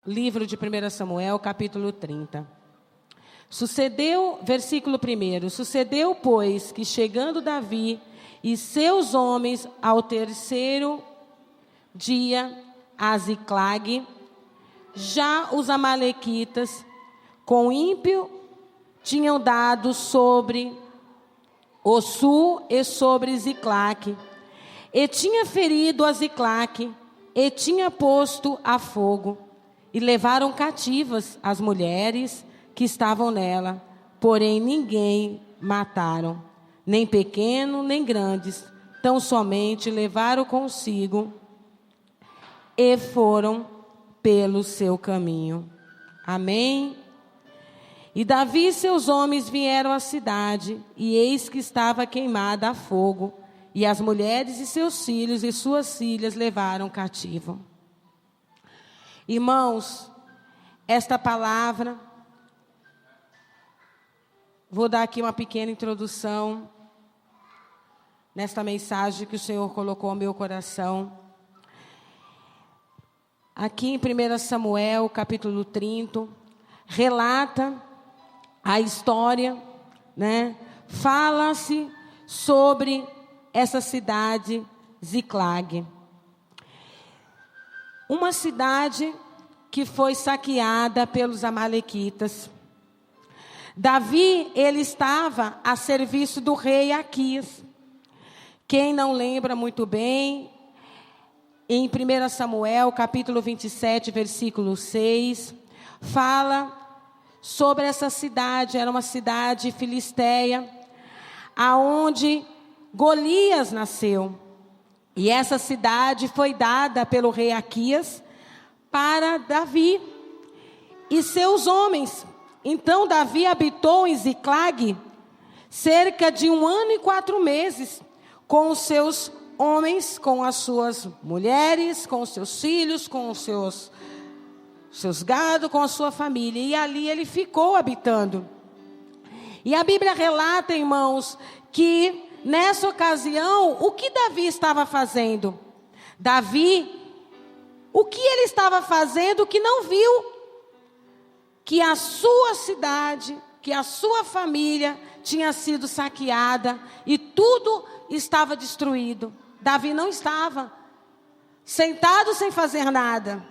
livro de 1 Samuel, capítulo 30. Sucedeu, versículo 1, sucedeu, pois, que chegando Davi e seus homens ao terceiro dia a Ziclague, já os amalequitas, com ímpio, tinham dado sobre o sul e sobre Ziclague, e tinha ferido a Ziclague, e tinha posto a fogo, e levaram cativas as mulheres que estavam nela, porém ninguém mataram, nem pequeno, nem grandes, tão somente levaram consigo e foram pelo seu caminho. Amém? E Davi e seus homens vieram à cidade, e eis que estava queimada a fogo, e as mulheres e seus filhos e suas filhas levaram cativo. Irmãos, esta palavra, vou dar aqui uma pequena introdução nesta mensagem que o Senhor colocou ao meu coração. Aqui em 1 Samuel, capítulo 30, relata a história, né? Fala-se sobre essa cidade Ziclague. Uma cidade que foi saqueada pelos amalequitas. Davi, ele estava a serviço do rei Aquias. Quem não lembra muito bem, em 1 Samuel, capítulo 27, versículo 6, fala sobre essa cidade. Era uma cidade filisteia, aonde Golias nasceu. E essa cidade foi dada pelo rei Aquias para Davi e seus homens. Então Davi habitou em Ziclague cerca de 1 ano e 4 meses, com os seus homens, com as suas mulheres, com os seus filhos, com os seus gado, com a sua família. E ali ele ficou habitando. E a Bíblia relata, irmãos, que nessa ocasião, o que Davi estava fazendo? Davi, o que ele estava fazendo que não viu que a sua cidade, que a sua família tinha sido saqueada e tudo estava destruído? Davi não estava sentado sem fazer nada.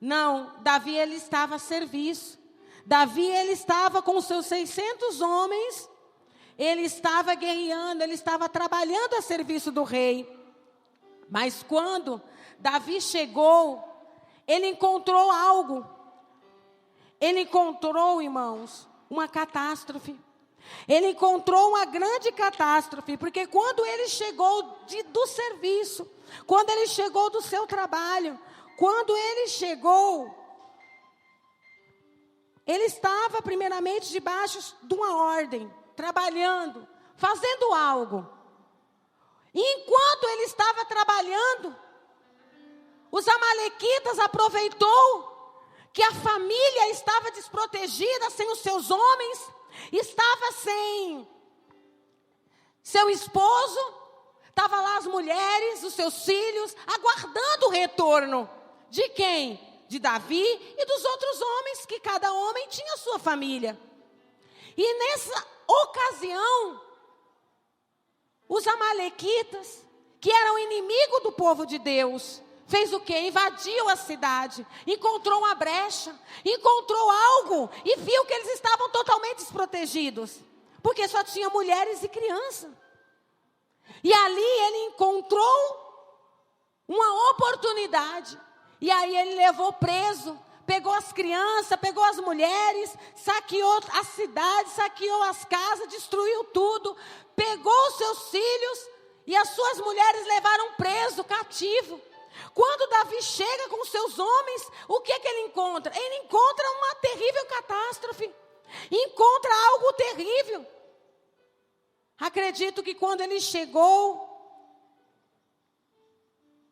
Não, Davi ele estava a serviço. Davi ele estava com os seus 600 homens. Ele estava guerreando, ele estava trabalhando a serviço do rei. Mas quando Davi chegou, ele encontrou algo. Ele encontrou, irmãos, uma catástrofe. Ele encontrou uma grande catástrofe, porque quando ele chegou do serviço, quando ele chegou do seu trabalho, quando ele chegou, ele estava primeiramente debaixo de uma ordem, trabalhando, fazendo algo. E enquanto ele estava trabalhando, os amalequitas aproveitou que a família estava desprotegida, sem os seus homens, estava sem seu esposo, estava lá as mulheres, os seus filhos, aguardando o retorno de quem? De Davi e dos outros homens, que cada homem tinha sua família. E nessa ocasião, os amalequitas, que eram inimigo do povo de Deus, fez o quê? Invadiu a cidade, encontrou uma brecha, encontrou algo e viu que eles estavam totalmente desprotegidos, porque só tinha mulheres e crianças. E ali ele encontrou uma oportunidade, e aí ele levou preso, pegou as crianças, pegou as mulheres, saqueou a cidade, saqueou as casas, destruiu tudo, pegou os seus filhos e as suas mulheres levaram preso, cativo. Quando Davi chega com seus homens, o que ele encontra? Ele encontra uma terrível catástrofe. Encontra algo terrível. Acredito que quando ele chegou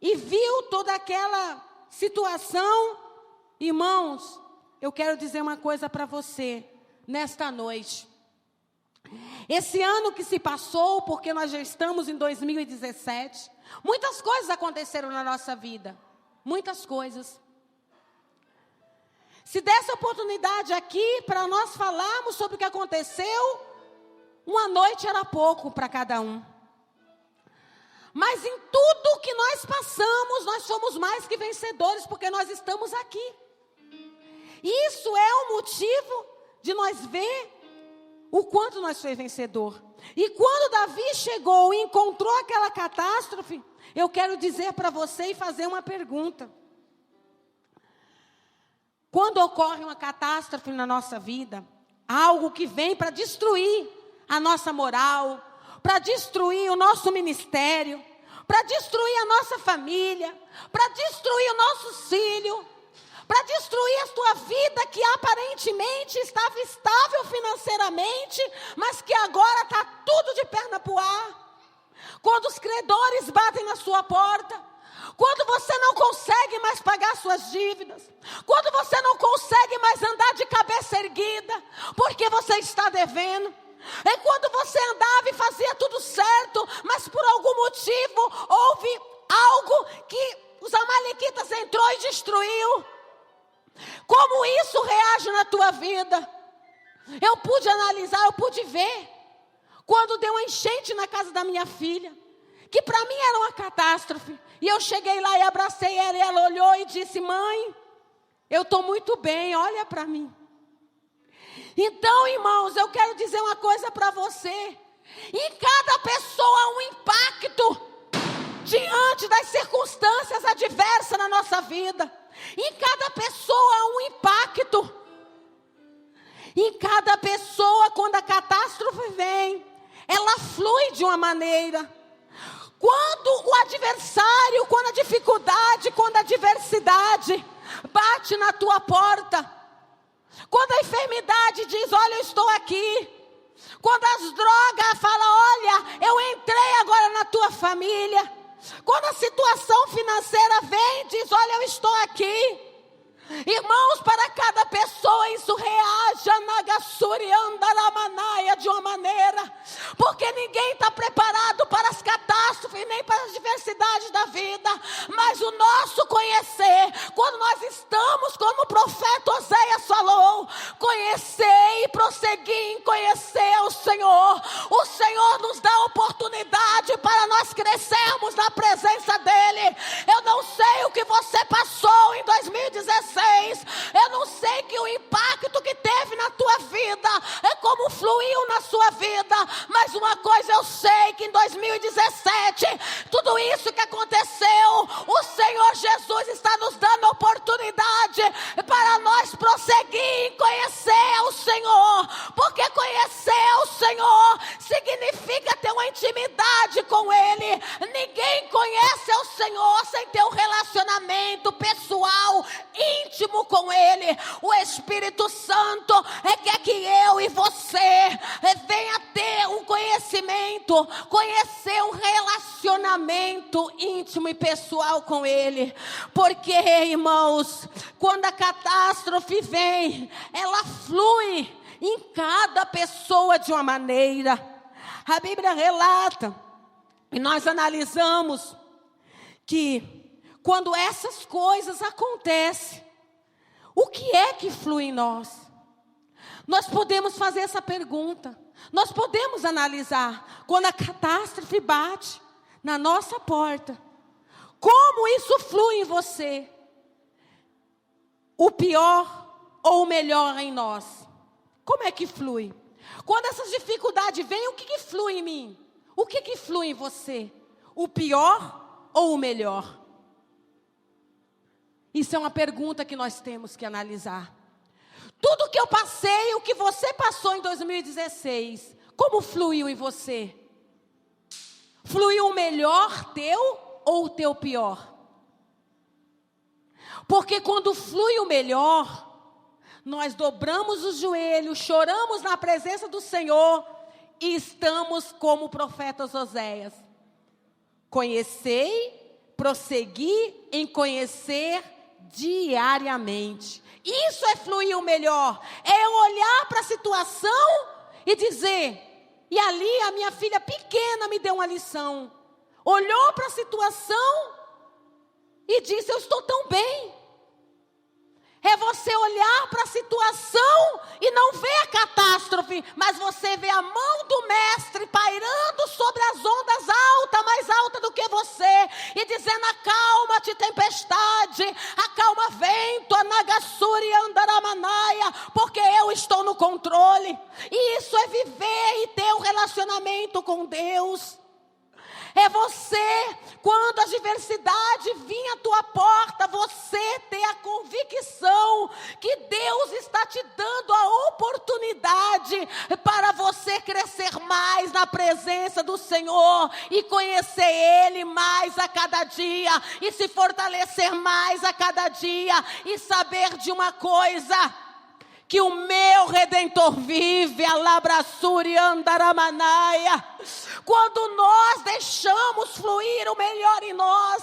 e viu toda aquela situação, irmãos, eu quero dizer uma coisa para você nesta noite. Esse ano que se passou, porque nós já estamos em 2017, muitas coisas aconteceram na nossa vida. Muitas coisas. Se desse oportunidade aqui para nós falarmos sobre o que aconteceu, uma noite era pouco para cada um. Mas em tudo que nós passamos, nós somos mais que vencedores, porque nós estamos aqui. Isso é o motivo de nós ver o quanto nós somos vencedor. E quando Davi chegou e encontrou aquela catástrofe, eu quero dizer para você e fazer uma pergunta. Quando ocorre uma catástrofe na nossa vida, algo que vem para destruir a nossa moral, para destruir o nosso ministério, para destruir a nossa família, para destruir os nossos filhos, para destruir a tua vida que aparentemente estava estável financeiramente, mas que agora está tudo de perna para o ar. Quando os credores batem na sua porta, quando você não consegue mais pagar suas dívidas, quando você não consegue mais andar de cabeça erguida, porque você está devendo. É quando você andava e fazia tudo certo, mas por algum motivo houve algo que os amalequitas entrou e destruiu. Como isso reage na tua vida? Eu pude analisar, eu pude ver. Quando deu uma enchente na casa da minha filha, que para mim era uma catástrofe. E eu cheguei lá e abracei ela, e ela olhou e disse: mãe, eu estou muito bem, olha para mim. Então, irmãos, eu quero dizer uma coisa para você. Em cada pessoa há um impacto diante das circunstâncias adversas na nossa vida. Em cada pessoa há um impacto. Em cada pessoa, quando a catástrofe vem, ela flui de uma maneira. Quando o adversário, quando a dificuldade, quando a adversidade bate na tua porta, quando a enfermidade diz: olha, eu estou aqui. Quando as drogas falam: olha, eu entrei agora na tua família. Quando a situação financeira vem e diz: olha, eu estou aqui. Irmãos, para cada pessoa isso reage de uma maneira, porque ninguém está preparado para as catástrofes, nem para as diversidades da vida, mas o nosso conhecer, quando nós estamos, como o profeta Oséias falou, conhecer e prosseguir em conhecer o Senhor nos dá oportunidade para nós crescermos na presença dEle. Eu não sei o que você passou em 2016, eu não sei que o impacto que teve na tua vida, é como fluiu na sua vida, mas uma coisa eu sei, que em 2017, tudo isso que aconteceu, o Senhor Jesus está nos dando oportunidade para nós prosseguir em conhecer o Senhor, porque conhecer o Senhor significa ter uma intimidade com Ele. Ninguém conhece o Senhor sem ter um relacionamento pessoal, íntimo com Ele. O Espírito Santo quer que eu e você venha ter um conhecimento, conhecer um relacionamento íntimo e pessoal com Ele. Porque, irmãos, quando a catástrofe vem, ela flui em cada pessoa de uma maneira. A Bíblia relata, e nós analisamos, que quando essas coisas acontecem, o que é que flui em nós? Nós podemos fazer essa pergunta, nós podemos analisar, quando a catástrofe bate na nossa porta, como isso flui em você? O pior ou o melhor em nós? Como é que flui? Quando essas dificuldades vêm, o que flui em mim? O que flui em você? O pior ou o melhor? Isso é uma pergunta que nós temos que analisar. Tudo que eu passei, o que você passou em 2016, como fluiu em você? Fluiu o melhor teu ou o teu pior? Porque quando flui o melhor, nós dobramos os joelhos, choramos na presença do Senhor e estamos como o profeta Oséias. Conhecei, prossegui em conhecer diariamente. Isso é fluir o melhor. É eu olhar para a situação e dizer: e ali a minha filha pequena me deu uma lição. Olhou para a situação e disse: eu estou tão bem. É você você olhar para a situação e não ver a catástrofe, mas você vê a mão do mestre pairando sobre as ondas altas, mais alta do que você, e dizendo: acalma-te tempestade, acalma vento, anagassuri andaramanaia, porque eu estou no controle. E isso é viver e ter um relacionamento com Deus. É você, quando a adversidade vir à tua porta, você ter a convicção que Deus está te dando a oportunidade para você crescer mais na presença do Senhor e conhecer Ele mais a cada dia e se fortalecer mais a cada dia e saber de uma coisa: que o meu Redentor vive, alabrassuri andaramanaia. Quando nós deixamos fluir o melhor em nós,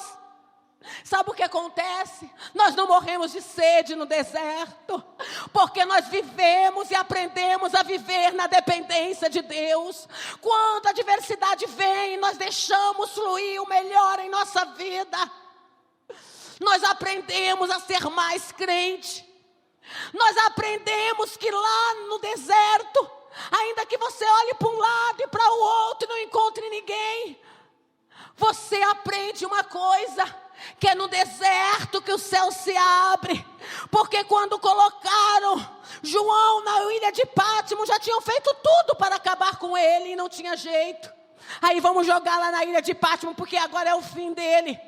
sabe o que acontece? Nós não morremos de sede no deserto, porque nós vivemos e aprendemos a viver na dependência de Deus. Quando a adversidade vem, nós deixamos fluir o melhor em nossa vida. Nós aprendemos a ser mais crente. Nós aprendemos que lá no deserto, ainda que você olhe para um lado e para o outro e não encontre ninguém, você aprende uma coisa, que é no deserto que o céu se abre. Porque quando colocaram João na ilha de Pátimo, já tinham feito tudo para acabar com ele e não tinha jeito. Aí vamos jogar lá na ilha de Pátimo, porque agora é o fim dele.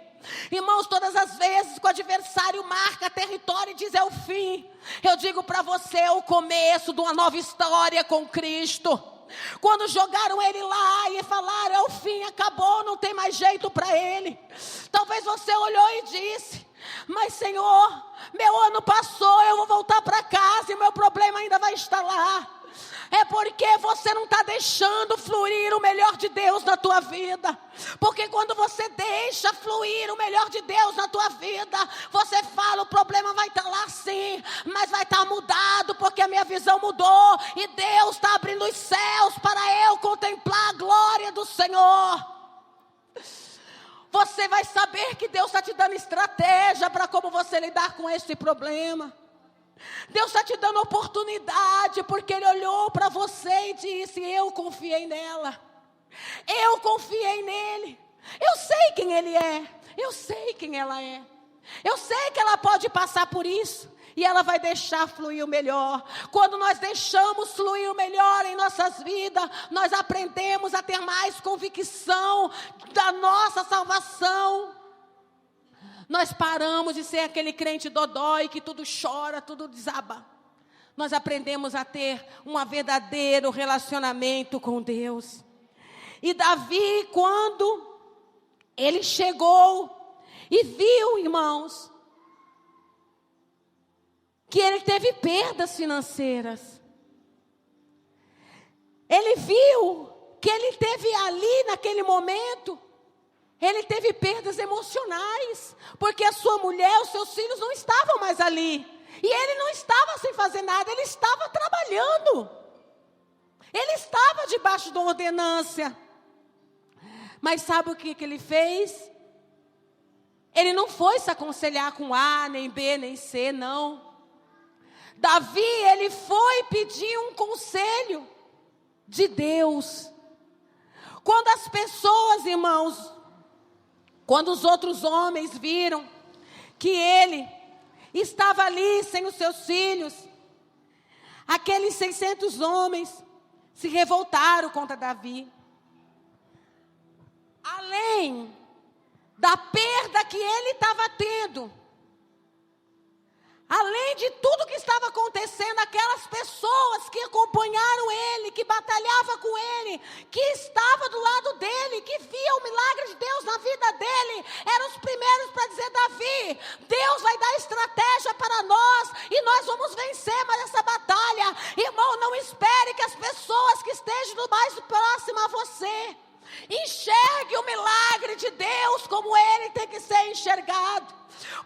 Irmãos, todas as vezes que o adversário marca território e diz é o fim, eu digo para você, é o começo de uma nova história com Cristo. Quando jogaram ele lá e falaram é o fim, acabou, não tem mais jeito para ele. Talvez você olhou e disse: mas Senhor, meu ano passou, eu vou voltar para casa e meu problema ainda vai estar lá. É porque você não está deixando fluir o melhor de Deus na tua vida. Porque quando você deixa fluir o melhor de Deus na tua vida, você fala: o problema vai estar lá sim, mas vai estar mudado, porque a minha visão mudou e Deus está abrindo os céus para eu contemplar a glória do Senhor. Você vai saber que Deus está te dando estratégia para como você lidar com esse problema. Deus está te dando oportunidade, porque Ele olhou para você e disse: eu confiei nela, eu confiei nele, eu sei quem Ele é, eu sei quem ela é, eu sei que ela pode passar por isso e ela vai deixar fluir o melhor. Quando nós deixamos fluir o melhor em nossas vidas, nós aprendemos a ter mais convicção da nossa salvação. Nós paramos de ser aquele crente dodói que tudo chora, tudo desaba. Nós aprendemos a ter um verdadeiro relacionamento com Deus. E Davi, quando ele chegou e viu, irmãos, que ele teve perdas financeiras. Ele viu que ele teve ali naquele momento, ele teve perdas emocionais, porque a sua mulher, os seus filhos não estavam mais ali. E ele não estava sem fazer nada, ele estava trabalhando. Ele estava debaixo de uma ordenância. Mas sabe o que ele fez? Ele não foi se aconselhar com A, nem B, nem C, não. Davi, ele foi pedir um conselho de Deus. Quando as pessoas, irmãos, quando os outros homens viram que ele estava ali sem os seus filhos, aqueles 600 homens se revoltaram contra Davi. Além da perda que ele estava tendo, além de tudo que estava acontecendo, aquelas pessoas que acompanharam ele, que batalhavam com ele, que estavam do lado dele, que viam o milagre de Deus na vida dele, eram os primeiros para dizer: Davi, Deus vai dar estratégia para nós e nós vamos vencer mais essa batalha. Irmão, não espere que as pessoas que estejam mais próximas a você enxergue o milagre de Deus como ele tem que ser enxergado.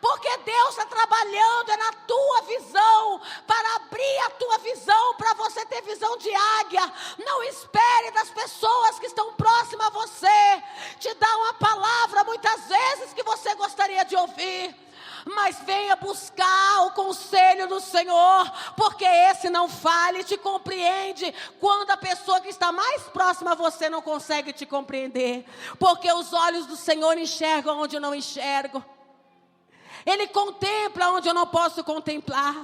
Porque Deus está trabalhando na tua visão, para abrir a tua visão, para você ter visão de águia. Não espere das pessoas que estão próximas a você te dar uma palavra muitas vezes que você gostaria de ouvir. Mas venha buscar o conselho do Senhor, porque esse não falha e te compreende quando a pessoa que está mais próxima a você não consegue te compreender, porque os olhos do Senhor enxergam onde eu não enxergo. Ele contempla onde eu não posso contemplar.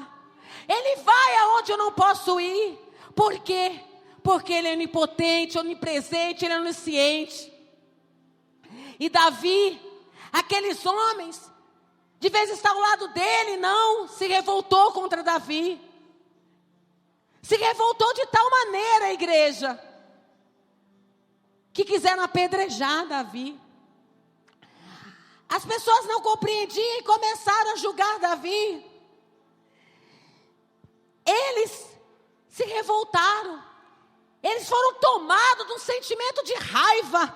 Ele vai aonde eu não posso ir. Por quê? Porque Ele é onipotente, onipresente, Ele é onisciente. E Davi, aqueles homens, de vez estar ao lado dele, não, se revoltou contra Davi. Se revoltou de tal maneira, igreja, que quiseram apedrejar Davi. As pessoas não compreendiam e começaram a julgar Davi. Eles se revoltaram. Eles foram tomados de um sentimento de raiva.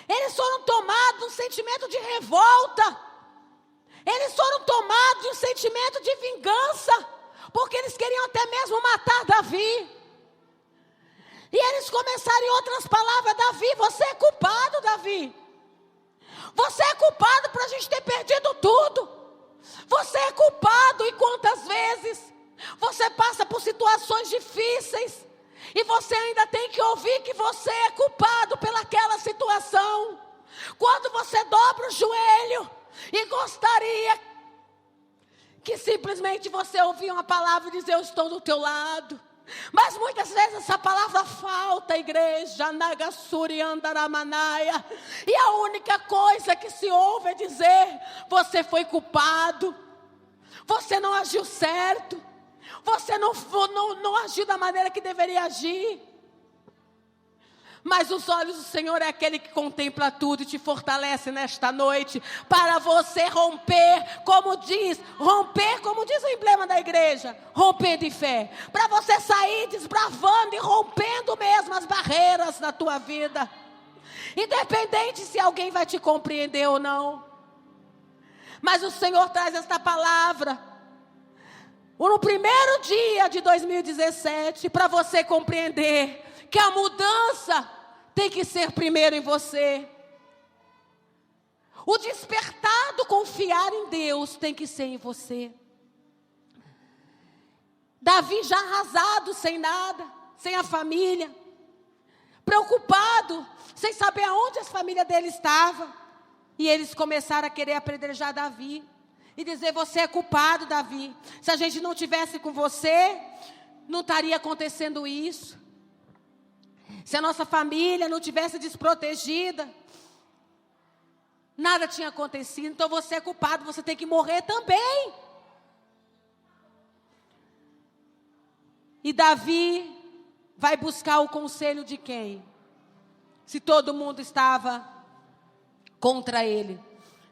Eles foram tomados de um sentimento de revolta. Eles foram tomados de um sentimento de vingança. Porque eles queriam até mesmo matar Davi. E eles começaram, em outras palavras: Davi, você é culpado, Davi. Você é culpado para a gente ter perdido tudo. Você é culpado. E quantas vezes você passa por situações difíceis e você ainda tem que ouvir que você é culpado pelaquela situação. Quando você dobra o joelho e gostaria que simplesmente você ouvia uma palavra e dizer: eu estou do teu lado. Mas muitas vezes essa palavra falta, igreja, Nagasuri Andaramanaia. E a única coisa que se ouve é dizer: você foi culpado. Você não agiu certo. Você não agiu da maneira que deveria agir. Mas os olhos do Senhor é aquele que contempla tudo e te fortalece nesta noite, para você romper, como diz o emblema da igreja, romper de fé. Para você sair desbravando e rompendo mesmo as barreiras na tua vida. Independente se alguém vai te compreender ou não. Mas o Senhor traz esta palavra no primeiro dia de 2017, para você compreender que a mudança tem que ser primeiro em você. O despertar do confiar em Deus tem que ser em você. Davi já arrasado, sem nada, sem a família, preocupado, sem saber aonde a família dele estava. E eles começaram a querer apedrejar Davi e dizer: você é culpado, Davi. Se a gente não tivesse com você, não estaria acontecendo isso. Se a nossa família não tivesse desprotegida, nada tinha acontecido. Então você é culpado, você tem que morrer também. E Davi vai buscar o conselho de quem? Se todo mundo estava contra ele.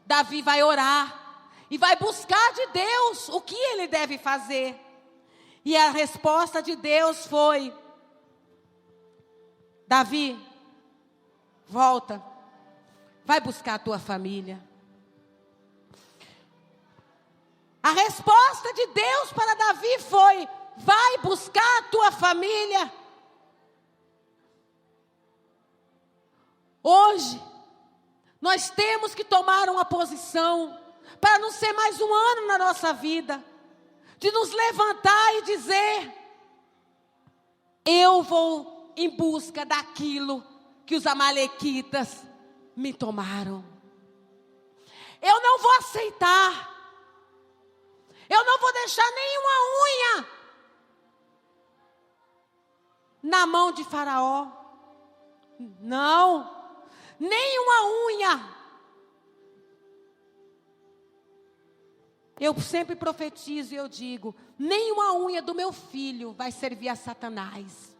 Davi vai orar e vai buscar de Deus o que ele deve fazer. E a resposta de Deus foi: Davi, volta, vai buscar a tua família. A resposta de Deus para Davi foi: vai buscar a tua família. Hoje, nós temos que tomar uma posição, para não ser mais um ano na nossa vida, de nos levantar e dizer: eu vou em busca daquilo que os amalequitas me tomaram. Eu não vou aceitar. Eu não vou deixar nenhuma unha na mão de Faraó. Não. Nenhuma unha. Eu sempre profetizo e eu digo: nenhuma unha do meu filho vai servir a Satanás.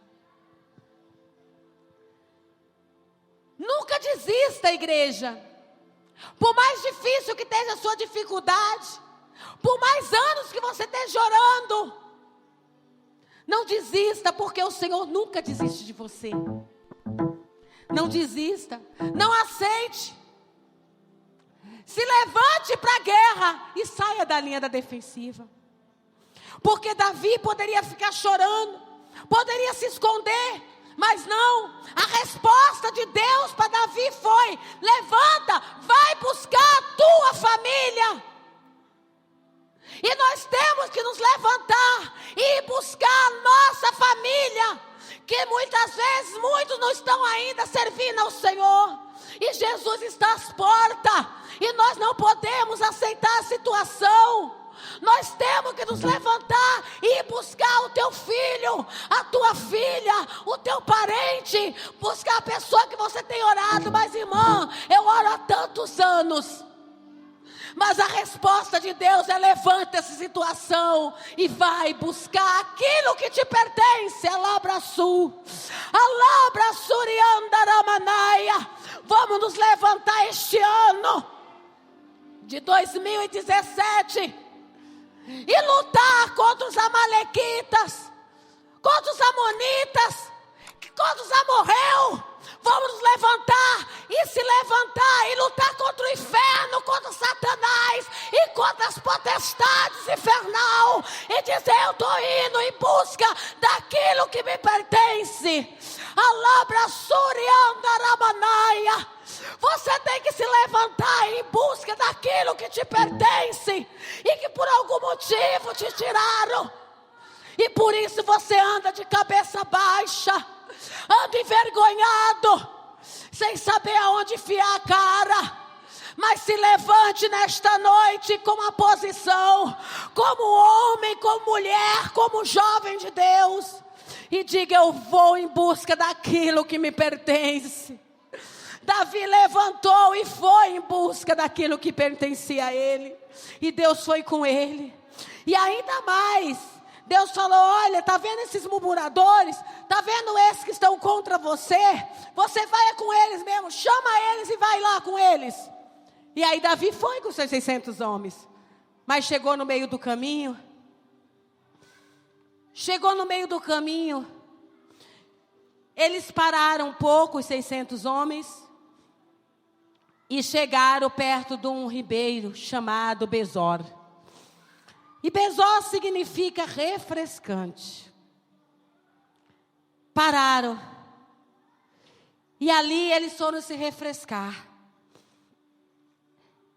Nunca desista, igreja. Por mais difícil que esteja a sua dificuldade, por mais anos que você esteja orando, não desista, porque o Senhor nunca desiste de você. Não desista, não aceite. Se levante para a guerra e saia da linha da defensiva. Porque Davi poderia ficar chorando, poderia se esconder, mas não. A resposta de Deus para Davi foi: levanta, vai buscar a tua família. E nós temos que nos levantar e buscar a nossa família, que muitas vezes muitos não estão ainda servindo ao Senhor. E Jesus está às portas, e nós não podemos aceitar a situação. Nós temos que nos levantar e buscar o teu filho, a tua filha, o teu parente, buscar a pessoa que você tem orado. Mas irmã, eu oro há tantos anos, mas a resposta de Deus é: levanta essa situação e vai buscar aquilo que te pertence. Alabraçu, alabraçuriandaramanaia. Vamos nos levantar este ano de 2017 e lutar contra os amalequitas, contra os amonitas, contra os amorreus. Vamos nos levantar e se levantar e lutar contra o inferno, contra Satanás e contra as potestades infernal, e dizer: eu estou indo em busca daquilo que me pertence. Alabraçuriandaramanaia. Você tem que se levantar em busca daquilo que te pertence e que por algum motivo te tiraram. E por isso você anda de cabeça baixa, anda envergonhado, sem saber aonde enfiar a cara. Mas se levante nesta noite com uma posição, como homem, como mulher, como jovem de Deus, e diga: eu vou em busca daquilo que me pertence. Davi levantou e foi em busca daquilo que pertencia a ele, e Deus foi com ele. E ainda mais, Deus falou: olha, está vendo esses murmuradores? Está vendo esses que estão contra você? Você vai com eles mesmo, chama eles e vai lá com eles. E aí Davi foi com seus 600 homens, mas chegou no meio do caminho, eles pararam um pouco, os 600 homens, e chegaram perto de um ribeiro chamado Besor. E Besor significa refrescante. Pararam. E ali eles foram se refrescar.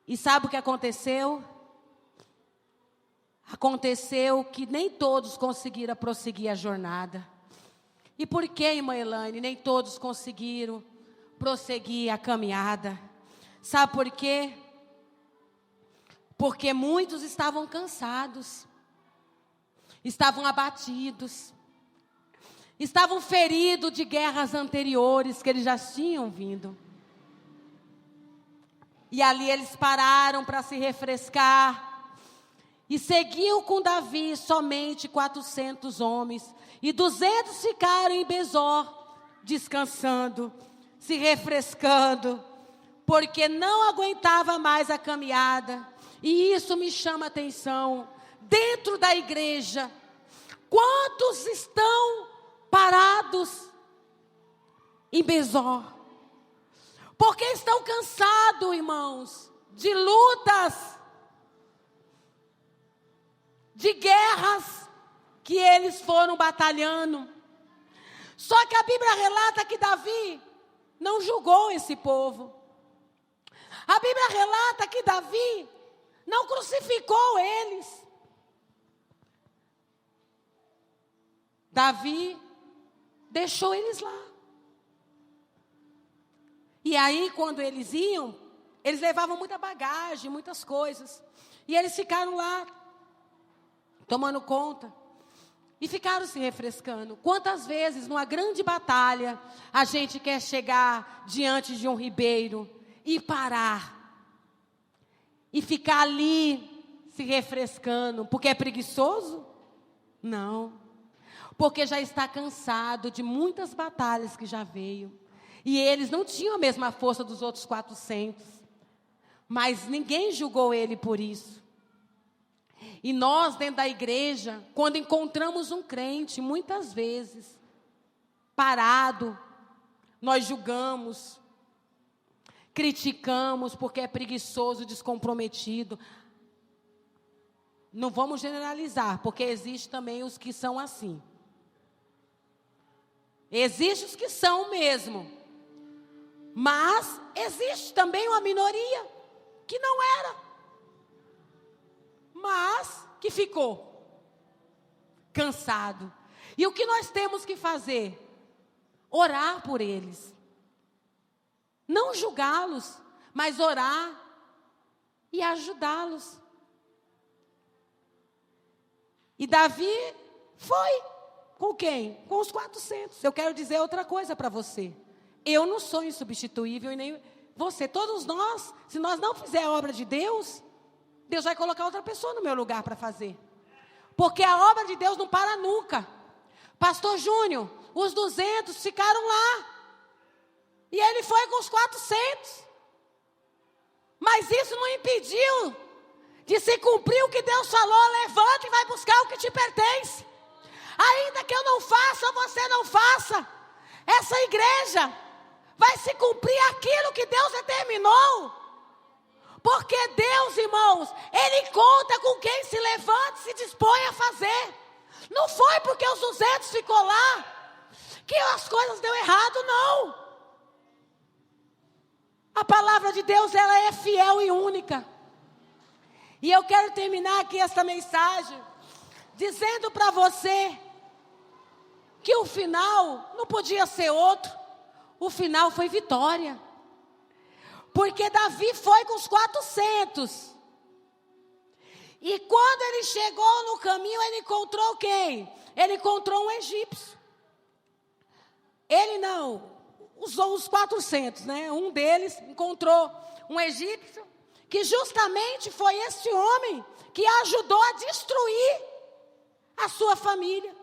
E sabe o que aconteceu? Aconteceu que nem todos conseguiram prosseguir a jornada. E por que, irmã Elaine, nem todos conseguiram prosseguir a caminhada? Sabe por quê? Porque muitos estavam cansados, estavam abatidos, estavam feridos de guerras anteriores que eles já tinham vindo. E ali eles pararam para se refrescar. E seguiu com Davi somente 400 homens. E 200 ficaram em Besor, descansando, se refrescando, porque não aguentava mais a caminhada. E isso me chama a atenção. Dentro da igreja, quantos estão parados em Besor? Porque estão cansados, irmãos, de lutas, de guerras que eles foram batalhando. Só que a Bíblia relata que Davi não julgou esse povo. A Bíblia relata que Davi não crucificou eles. Davi deixou eles lá. E aí, quando eles iam, eles levavam muita bagagem, muitas coisas. E eles ficaram lá, tomando conta. E ficaram se refrescando. Quantas vezes, numa grande batalha, a gente quer chegar diante de um ribeiro e parar. E ficar ali se refrescando, porque é preguiçoso? Não. Porque já está cansado de muitas batalhas que já veio. E eles não tinham a mesma força dos outros 400. Mas ninguém julgou ele por isso. E nós, dentro da igreja, quando encontramos um crente, muitas vezes, parado, nós julgamos, criticamos porque é preguiçoso, descomprometido. Não vamos generalizar, porque existe também os que são assim. Existem os que são mesmo. Mas existe também uma minoria que não era. Mas que ficou cansado. E o que nós temos que fazer? Orar por eles. Não julgá-los, mas orar e ajudá-los. E Davi foi com quem? Com os 400. Eu quero dizer outra coisa para você. Eu não sou insubstituível e nem você. Todos nós, se nós não fizer a obra de Deus, Deus vai colocar outra pessoa no meu lugar para fazer. Porque a obra de Deus não para nunca. Pastor Júnior, os 200 ficaram lá. E ele foi com os 400. Mas isso não impediu de se cumprir o que Deus falou. Levanta e vai buscar o que te pertence. Ainda que eu não faça, você não faça. Essa igreja vai se cumprir aquilo que Deus determinou. Porque Deus, irmãos, Ele conta com quem se levanta e se dispõe a fazer. Não foi porque os 200 ficou lá que as coisas deu errado, não. A palavra de Deus, ela é fiel e única. E eu quero terminar aqui esta mensagem dizendo para você que o final não podia ser outro. O final foi vitória. Porque Davi foi com os 400. E quando ele chegou no caminho, ele encontrou quem? Ele encontrou um egípcio. Ele não, usou os 400, né? Um deles encontrou um egípcio, que justamente foi esse homem que ajudou a destruir a sua família.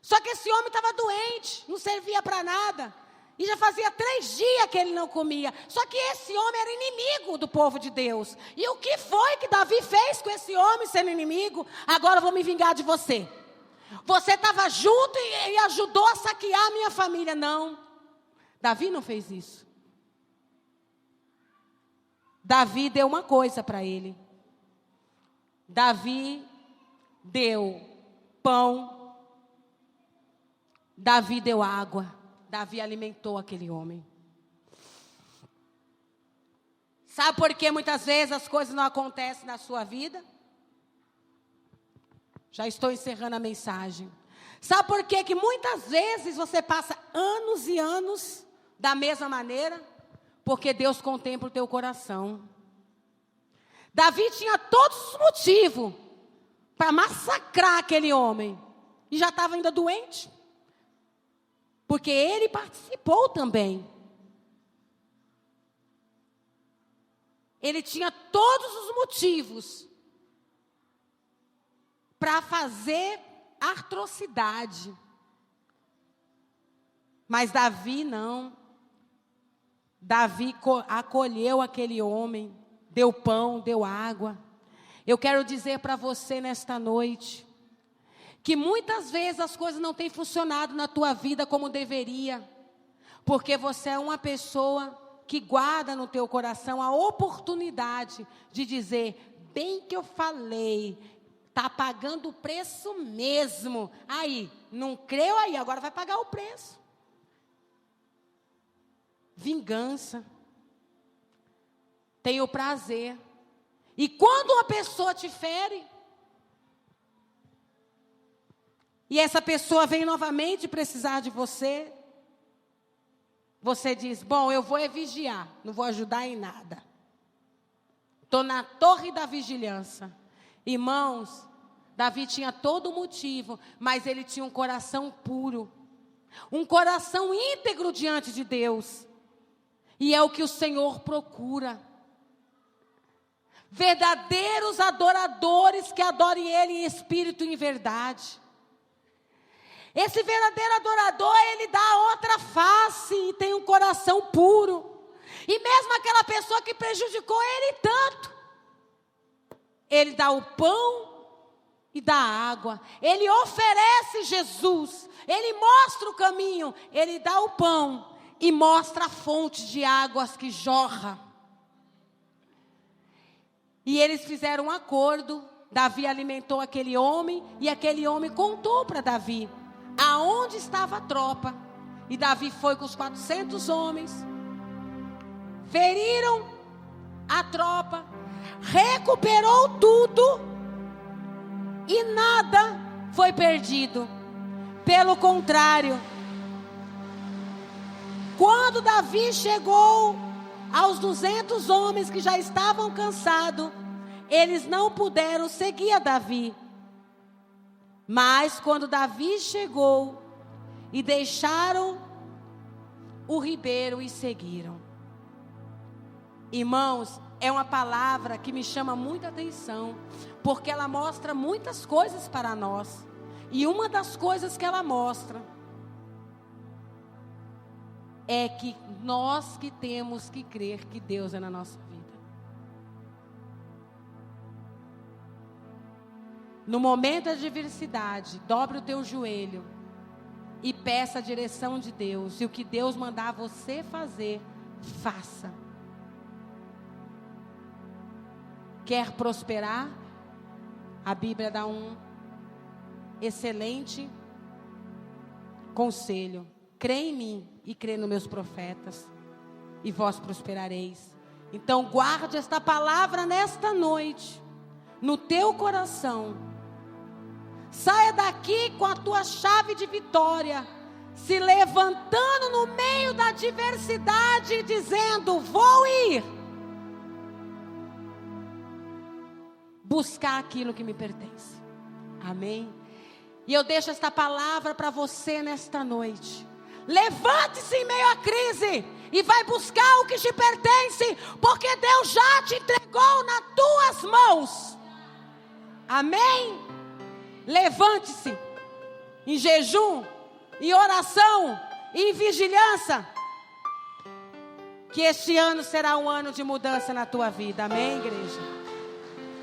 Só que esse homem estava doente, não servia para nada. E já fazia 3 dias que ele não comia. Só que esse homem era inimigo do povo de Deus. E o que foi que Davi fez com esse homem sendo inimigo? Agora eu vou me vingar de você. Você estava junto e ajudou a saquear a minha família. Não. Davi não fez isso. Davi deu uma coisa para ele. Davi deu pão. Davi deu água. Davi alimentou aquele homem. Sabe por que muitas vezes as coisas não acontecem na sua vida? Já estou encerrando a mensagem. Sabe por que muitas vezes você passa anos e anos da mesma maneira? Porque Deus contempla o teu coração. Davi tinha todos os motivos para massacrar aquele homem. E já estava ainda doente. Porque ele participou também. Ele tinha todos os motivos para fazer atrocidade. Mas Davi não. Davi acolheu aquele homem, deu pão, deu água. Eu quero dizer para você nesta noite, que muitas vezes as coisas não têm funcionado na tua vida como deveria, porque você é uma pessoa que guarda no teu coração a oportunidade de dizer, bem que eu falei, está pagando o preço mesmo. Aí, não creu aí, agora vai pagar o preço. Vingança. Tenho prazer. E quando uma pessoa te fere, e essa pessoa vem novamente precisar de você, você diz, bom, eu vou vigiar, não vou ajudar em nada. Estou na torre da vigilância. Irmãos, Davi tinha todo o motivo, mas ele tinha um coração puro. Um coração íntegro diante de Deus. E é o que o Senhor procura. Verdadeiros adoradores que adorem Ele em espírito e em verdade. Esse verdadeiro adorador, ele dá outra face e tem um coração puro. E mesmo aquela pessoa que prejudicou ele tanto, ele dá o pão e dá a água. Ele oferece Jesus, ele mostra o caminho, ele dá o pão e mostra a fonte de águas que jorra. E eles fizeram um acordo. Davi alimentou aquele homem e aquele homem contou para Davi aonde estava a tropa. E Davi foi com os 400 homens. Feriram a tropa. Recuperou tudo. E nada foi perdido. Pelo contrário, quando Davi chegou aos 200 homens que já estavam cansados, eles não puderam seguir a Davi. Mas quando Davi chegou e deixaram o ribeiro e seguiram. Irmãos, é uma palavra que me chama muita atenção, porque ela mostra muitas coisas para nós. E uma das coisas que ela mostra é que nós que temos que crer que Deus é na nossa vida. No momento da adversidade, dobre o teu joelho e peça a direção de Deus. E o que Deus mandar você fazer, faça. Quer prosperar? A Bíblia dá um excelente conselho. Crê em mim e crê nos meus profetas, e vós prosperareis. Então guarde esta palavra nesta noite, no teu coração. Saia daqui com a tua chave de vitória, se levantando no meio da adversidade e dizendo: vou ir buscar aquilo que me pertence. Amém? E eu deixo esta palavra para você nesta noite. Levante-se em meio à crise e vai buscar o que te pertence, porque Deus já te entregou nas tuas mãos. Amém? Levante-se em jejum, em oração, em vigilância, que este ano será um ano de mudança na tua vida. Amém, igreja?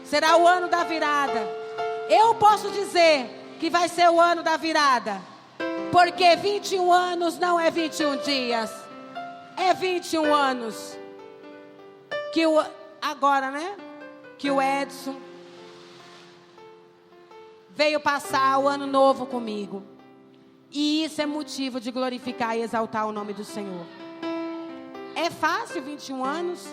Será o ano da virada. Eu posso dizer que vai ser o ano da virada, porque 21 anos não é 21 dias, é 21 anos que agora, né? Que o Edson veio passar o ano novo comigo. E isso é motivo de glorificar e exaltar o nome do Senhor. É fácil 21 anos?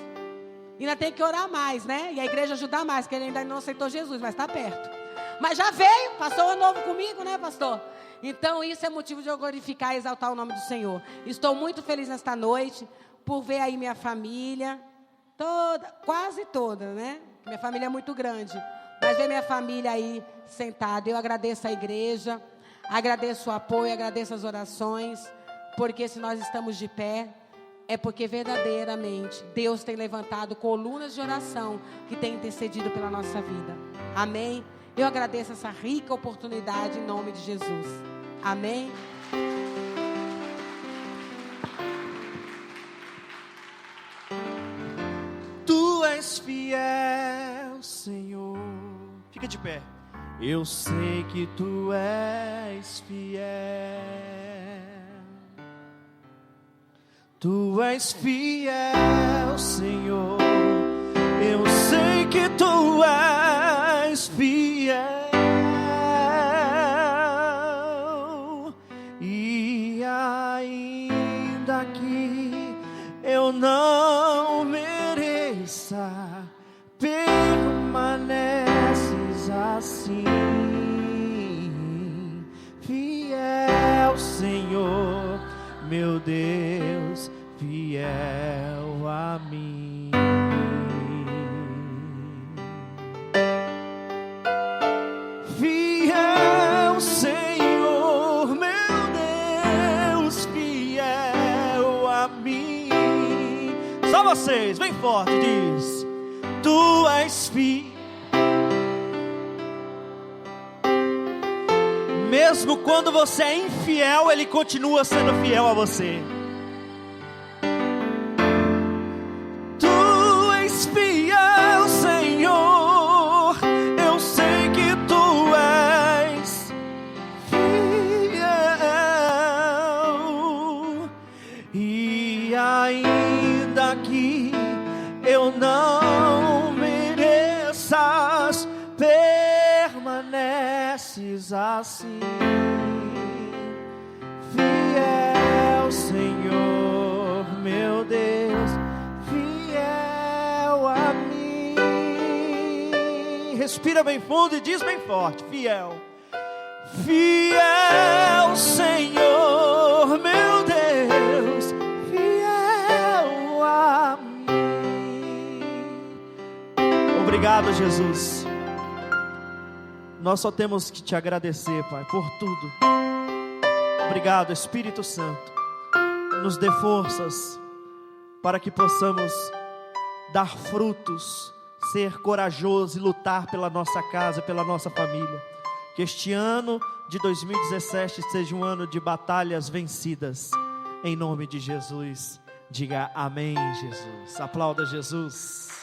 Ainda tem que orar mais, né? E a igreja ajudar mais, porque ele ainda não aceitou Jesus, mas está perto. Mas já veio, passou o ano novo comigo, né, pastor? Então isso é motivo de eu glorificar e exaltar o nome do Senhor. Estou muito feliz nesta noite por ver aí minha família, quase toda, né? Minha família é muito grande. Mas ver minha família aí sentada, eu agradeço a igreja, agradeço o apoio, agradeço as orações, porque se nós estamos de pé, é porque verdadeiramente Deus tem levantado colunas de oração que tem intercedido pela nossa vida. Amém? Eu agradeço essa rica oportunidade em nome de Jesus. Amém? Tu és fiel, Senhor. Fica de pé. Eu sei que tu és fiel. Tu és fiel, Senhor. Eu sei que tu és fiel. E ainda que eu não mereça, permaneces assim, fiel, Senhor, meu Deus, fiel a mim. Fiel, Senhor, meu Deus, fiel a mim. Só vocês, bem forte, diz: tu és fiel. Mesmo quando você é infiel, Ele continua sendo fiel a você. Tu és fiel, Senhor. Eu sei que tu és fiel. E ainda que eu não mereças, permaneces assim, fiel, Senhor, meu Deus, fiel a mim. respira bem fundo e diz bem forte: fiel. Fiel, Senhor, meu Deus, fiel a mim. Obrigado, Jesus. Nós só temos que te agradecer, Pai, por tudo. Obrigado, Espírito Santo. Nos dê forças para que possamos dar frutos, ser corajosos e lutar pela nossa casa, pela nossa família. Que este ano de 2017 seja um ano de batalhas vencidas. Em nome de Jesus. Diga amém, Jesus. Aplauda Jesus.